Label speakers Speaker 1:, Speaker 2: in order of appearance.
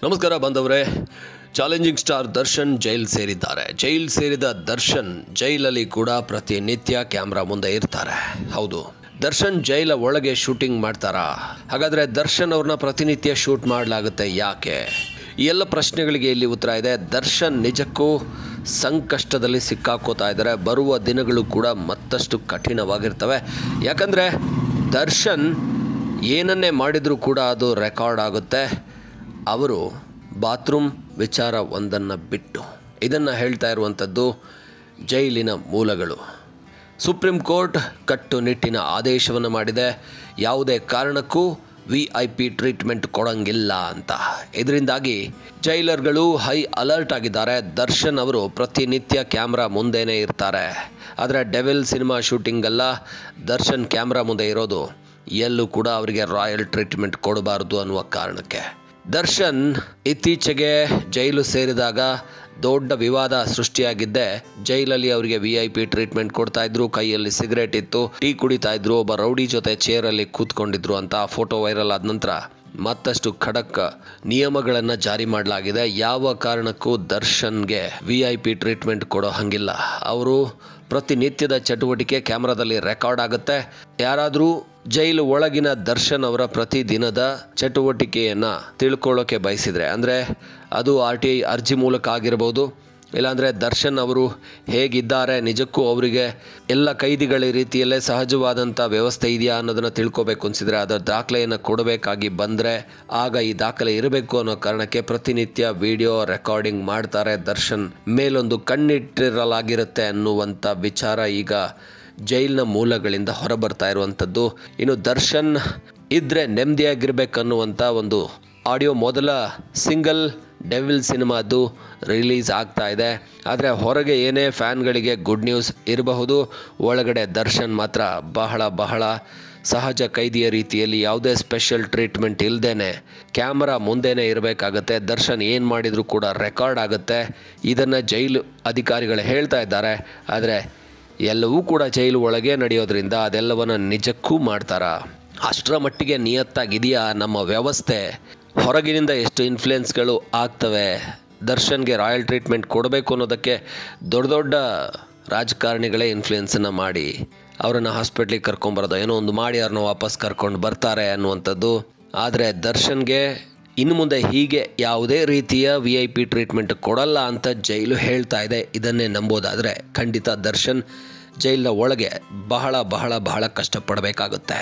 Speaker 1: ನಮಸ್ಕಾರ ಬಾಂಧವರೇ. Challenging star Darshan jail ಸೇರಿದ್ದಾರೆ. ಜೈಲ್ ಸೇರಿದ ದರ್ಶನ್ ಜೈಲಲ್ಲಿ ಕೂಡ ಪ್ರತಿನಿತ್ಯ ಕ್ಯಾಮ್ರಾ ಮುಂದೆ ಇರ್ತಾರೆ. ಹೌದು, ದರ್ಶನ್ ಜೈಲ ಒಳಗೆ ಶೂಟಿಂಗ್ ಮಾಡ್ತಾರಾ? ಹಾಗಾದರೆ ದರ್ಶನ್ ಅವ್ರನ್ನ ಪ್ರತಿನಿತ್ಯ ಶೂಟ್ ಮಾಡಲಾಗುತ್ತೆ ಯಾಕೆ? ಈ ಎಲ್ಲ ಪ್ರಶ್ನೆಗಳಿಗೆ ಇಲ್ಲಿ ಉತ್ತರ ಇದೆ. ದರ್ಶನ್ ನಿಜಕ್ಕೂ ಸಂಕಷ್ಟದಲ್ಲಿ ಸಿಕ್ಕಾಕೋತಾ ಇದ್ದಾರೆ. ಬರುವ ದಿನಗಳು ಕೂಡ ಮತ್ತಷ್ಟು ಕಠಿಣವಾಗಿರ್ತವೆ. ಯಾಕಂದರೆ ದರ್ಶನ್ ಏನನ್ನೇ ಮಾಡಿದರೂ ಕೂಡ ಅದು ರೆಕಾರ್ಡ್ ಆಗುತ್ತೆ. ಅವರು ಬಾತ್ರೂಮ್ ವಿಚಾರ ಒಂದನ್ನು ಬಿಟ್ಟು ಇದನ್ನು ಹೇಳ್ತಾ ಇರುವಂಥದ್ದು ಜೈಲಿನ ಮೂಲಗಳು. ಸುಪ್ರೀಂ ಕೋರ್ಟ್ ಕಟ್ಟುನಿಟ್ಟಿನ ಆದೇಶವನ್ನು ಮಾಡಿದೆ. ಯಾವುದೇ ಕಾರಣಕ್ಕೂ VIP ಟ್ರೀಟ್ಮೆಂಟ್ ಕೊಡೋಂಗಿಲ್ಲ ಅಂತ. ಇದರಿಂದಾಗಿ ಜೈಲರ್ಗಳು ಹೈ ಅಲರ್ಟ್ ಆಗಿದ್ದಾರೆ. ದರ್ಶನ್ ಅವರು ಪ್ರತಿನಿತ್ಯ ಕ್ಯಾಮ್ರಾ ಮುಂದೆನೇ ಇರ್ತಾರೆ. ಆದರೆ ಡೆವಿಲ್ ಸಿನಿಮಾ ಶೂಟಿಂಗಲ್ಲ ದರ್ಶನ್ ಕ್ಯಾಮ್ರಾ ಮುಂದೆ ಇರೋದು. ಎಲ್ಲೂ ಕೂಡ ಅವರಿಗೆ ರಾಯಲ್ ಟ್ರೀಟ್ಮೆಂಟ್ ಕೊಡಬಾರ್ದು ಅನ್ನುವ ಕಾರಣಕ್ಕೆ. ದರ್ಶನ್ ಇತ್ತೀಚೆಗೆ ಜೈಲು ಸೇರಿದಾಗ ದೊಡ್ಡ ವಿವಾದ ಸೃಷ್ಟಿಯಾಗಿದ್ದೆ. ಜೈಲಲ್ಲಿ ಅವರಿಗೆ VIP ಟ್ರೀಟ್ಮೆಂಟ್ ಕೊಡ್ತಾ ಇದ್ರು. ಕೈಯಲ್ಲಿ ಸಿಗರೇಟ್ ಇತ್ತು, ಟೀ ಕುಡಿತಾ ಇದ್ರು, ಒಬ್ಬ ರೌಡಿ ಜೊತೆ ಚೇರಲ್ಲಿ ಕೂತ್ಕೊಂಡಿದ್ರು ಅಂತ ಫೋಟೋ ವೈರಲ್ ಆದ ನಂತರ ಮತ್ತಷ್ಟು ಖಡಕ್ ನಿಯಮಗಳನ್ನು ಜಾರಿ ಮಾಡಲಾಗಿದೆ. ಯಾವ ಕಾರಣಕ್ಕೂ ದರ್ಶನ್ಗೆ VIP ಟ್ರೀಟ್ಮೆಂಟ್ ಕೊಡೋ ಹಂಗಿಲ್ಲ. ಅವರು ಪ್ರತಿನಿತ್ಯದ ಚಟುವಟಿಕೆ ಕ್ಯಾಮ್ರಾದಲ್ಲಿ ರೆಕಾರ್ಡ್ ಆಗುತ್ತೆ. ಯಾರಾದರೂ ಜೈಲು ಒಳಗಿನ ದರ್ಶನ್ ಅವರ ಪ್ರತಿದಿನದ ಚಟುವಟಿಕೆಯನ್ನು ತಿಳ್ಕೊಳ್ಳೋಕೆ ಬಯಸಿದರೆ, ಅಂದರೆ ಅದು RTI ಅರ್ಜಿ ಮೂಲಕ ಆಗಿರ್ಬೋದು, ಇಲ್ಲಾಂದರೆ ದರ್ಶನ್ ಅವರು ಹೇಗಿದ್ದಾರೆ, ನಿಜಕ್ಕೂ ಅವರಿಗೆ ಎಲ್ಲ ಕೈದಿಗಳ ರೀತಿಯಲ್ಲೇ ಸಹಜವಾದಂಥ ವ್ಯವಸ್ಥೆ ಇದೆಯಾ ಅನ್ನೋದನ್ನು ತಿಳ್ಕೊಬೇಕು ಅನಿಸಿದರೆ ಅದರ ದಾಖಲೆಯನ್ನು ಕೊಡಬೇಕಾಗಿ ಬಂದರೆ ಆಗ ಈ ದಾಖಲೆ ಇರಬೇಕು ಅನ್ನೋ ಕಾರಣಕ್ಕೆ ಪ್ರತಿನಿತ್ಯ ವಿಡಿಯೋ ರೆಕಾರ್ಡಿಂಗ್ ಮಾಡ್ತಾರೆ. ದರ್ಶನ್ ಮೇಲೊಂದು ಕಣ್ಣಿಟ್ಟಿರಲಾಗಿರುತ್ತೆ ಅನ್ನುವಂಥ ವಿಚಾರ ಈಗ ಜೈಲಿನ ಮೂಲಗಳಿಂದ ಹೊರಬರ್ತಾ ಇರುವಂಥದ್ದು. ಇನ್ನು ದರ್ಶನ್ ಇದ್ದರೆ ನೆಮ್ಮದಿಯಾಗಿರ್ಬೇಕನ್ನುವಂಥ ಒಂದು ಆಡಿಯೋ ಮೊದಲ ಸಿಂಗಲ್ ಡೆವಿಲ್ ಸಿನಿಮಾದು ರಿಲೀಸ್ ಆಗ್ತಾ ಇದೆ. ಆದರೆ ಹೊರಗೆ ಏನೇ ಫ್ಯಾನ್ಗಳಿಗೆ ಗುಡ್ ನ್ಯೂಸ್ ಇರಬಹುದು, ಒಳಗಡೆ ದರ್ಶನ್ ಮಾತ್ರ ಬಹಳ ಸಹಜ ಕೈದಿಯ ರೀತಿಯಲ್ಲಿ ಯಾವುದೇ ಸ್ಪೆಷಲ್ ಟ್ರೀಟ್ಮೆಂಟ್ ಇಲ್ಲದೇನೆ ಕ್ಯಾಮ್ರಾ ಮುಂದೆನೇ ಇರಬೇಕಾಗತ್ತೆ. ದರ್ಶನ್ ಏನು ಮಾಡಿದರೂ ಕೂಡ ರೆಕಾರ್ಡ್ ಆಗುತ್ತೆ. ಇದನ್ನು ಜೈಲು ಅಧಿಕಾರಿಗಳು ಹೇಳ್ತಾ ಇದ್ದಾರೆ. ಆದರೆ ಎಲ್ಲವೂ ಕೂಡ ಜೈಲು ಒಳಗೆ ನಡೆಯೋದ್ರಿಂದ ಅದೆಲ್ಲವನ್ನು ನಿಜಕ್ಕೂ ಮಾಡ್ತಾರಾ? ಅಷ್ಟರ ಮಟ್ಟಿಗೆ ನಿಯತ್ತಾಗಿದೆಯಾ ನಮ್ಮ ವ್ಯವಸ್ಥೆ? ಹೊರಗಿನಿಂದ ಎಷ್ಟು ಇನ್ಫ್ಲುಯೆನ್ಸ್ಗಳು ಆಗ್ತವೆ? ದರ್ಶನ್ಗೆ ರಾಯಲ್ ಟ್ರೀಟ್ಮೆಂಟ್ ಕೊಡಬೇಕು ಅನ್ನೋದಕ್ಕೆ ದೊಡ್ಡ ರಾಜಕಾರಣಿಗಳೇ ಇನ್ಫ್ಲುಯೆನ್ಸನ್ನು ಮಾಡಿ ಅವರನ್ನು ಹಾಸ್ಪಿಟ್ಲಿಗೆ ಕರ್ಕೊಂಬರೋದು, ಏನೋ ಒಂದು ಮಾಡಿ ಅವ್ರನ್ನ ವಾಪಸ್ ಕರ್ಕೊಂಡು ಬರ್ತಾರೆ ಅನ್ನುವಂಥದ್ದು. ಆದರೆ ದರ್ಶನ್ಗೆ ಇನ್ನು ಮುಂದೆ ಹೀಗೆ ಯಾವುದೇ ರೀತಿಯ VIP ಟ್ರೀಟ್ಮೆಂಟ್ ಕೊಡಲ್ಲ ಅಂತ ಜೈಲು ಹೇಳ್ತಾ ಇದೆ. ಇದನ್ನೇ ನಂಬೋದಾದರೆ ಖಂಡಿತ ದರ್ಶನ್ ಜೈಲಿನ ಒಳಗೆ ಬಹಳ ಕಷ್ಟಪಡಬೇಕಾಗುತ್ತೆ.